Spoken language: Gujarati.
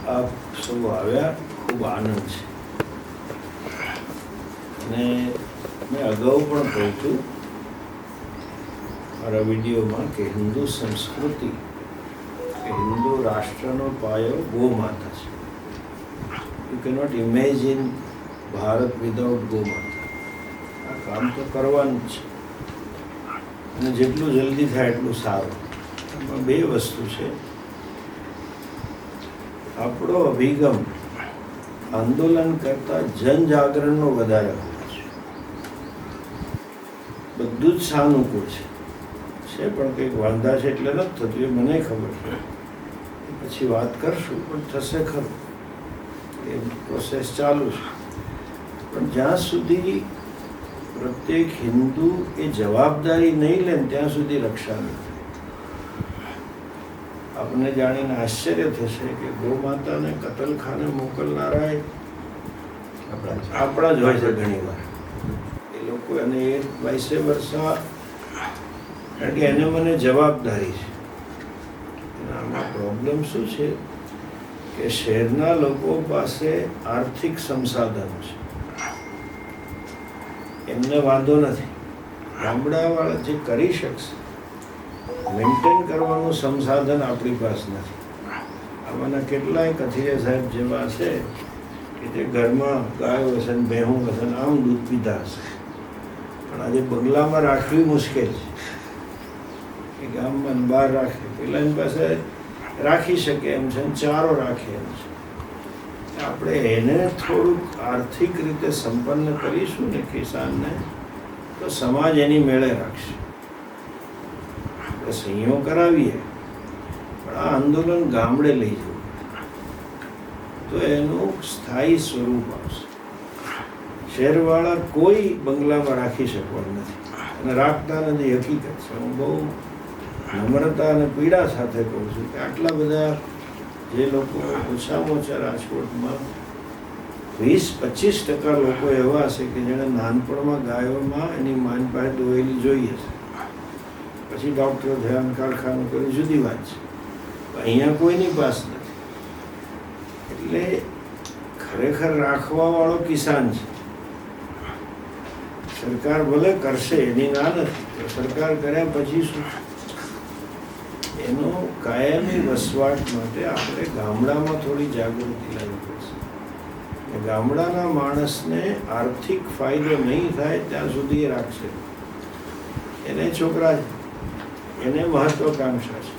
આપ સૌ આવ્યા, ખૂબ આનંદ છે. અને મેં અગાઉ પણ કહ્યું હતું મારા વિડીયોમાં કે હિન્દુ સંસ્કૃતિ કે હિન્દુ રાષ્ટ્રનો પાયો ગૌ માતા છે. You cannot imagine Bharat without ગૌ માતા. આ કામ તો કરવાનું જ છે અને જેટલું જલ્દી થાય એટલું સારું. એમાં બે વસ્તુ છે. આપણો અભિગમ આંદોલન કરતાં જનજાગરણનો વધારે હોય છે. બધું જ સાનુકૂળ છે પણ કંઈક વાંધા છે એટલે નથી થતું, એ મને ખબર છે. પછી વાત કરશું, પણ થશે ખરું. એ પ્રોસેસ ચાલુ છે. પણ જ્યાં સુધી પ્રત્યેક હિન્દુ એ જવાબદારી નહીં લે ત્યાં સુધી રક્ષા નહીં. આપણને જાણીને આશ્ચર્ય થશે કે ગૌ માતાને કતલખાને મોકલનારા આપણા જ હોય છે ઘણી વાર. એ લોકો અને એ વાઇસે વર્ષા, કારણ કે એને મને જવાબદારી છે. અને આમાં પ્રોબ્લેમ શું છે કે શહેરના લોકો પાસે આર્થિક સંસાધનો છે, એમને વાંધો નથી. ગામડાવાળા જે કરી શકશે મેન્ટેન કરવાનું સંસાધન આપણી પાસે નથી. આમાંના કેટલાય કથિરિયા સાહેબ જેવા છે કે જે ઘરમાં ગાયો હશે ને ભેહું હશે ને આમ દૂધ પીતા હશે, પણ આજે બંગલામાં રાખવી મુશ્કેલ છે. કે ગામમાં બહાર રાખે, પેલા એની પાસે રાખી શકે એમ છે, ચારો રાખે એમ છે. આપણે એને થોડુંક આર્થિક રીતે સંપન્ન કરીશું ને કિસાનને, તો સમાજ એની મેળે રાખશે. આપણે સહીઓ કરાવીએ પણ આ આંદોલન ગામડે લઈ જવું તો એનું સ્થાયી સ્વરૂપ આવશે. શહેરવાળા કોઈ બંગલામાં રાખી શકવાનું નથી અને રાખતા નથી. હકીકત છે. હું બહુ નમ્રતા અને પીડા સાથે કહું છું કે આટલા બધા જે લોકો ઓછામાં ઓછા રાજકોટમાં 20-25% લોકો એવા હશે કે જેણે નાનપણમાં ગાયોમાં એની માન પાસે દોયેલી જોઈએ છે. પછી ડૉક્ટર ધ્યાન કારખાનું કર્યું, જુદી વાત છે. અહીંયા કોઈની પાસે નથી. એટલે ખરેખર રાખવાવાળો કિસાન છે. સરકાર ભલે કરશે, એની ના નથી. સરકાર કર્યા પછી શું? એનો કાયમી વસવાટ માટે આપણે ગામડામાં થોડી જાગૃતિ લાવવી પડશે. ગામડાના માણસને આર્થિક ફાયદો નહીં થાય ત્યાં સુધી એ રાખશે. એને છોકરા છે, એને મહત્વાકાંક્ષા છે.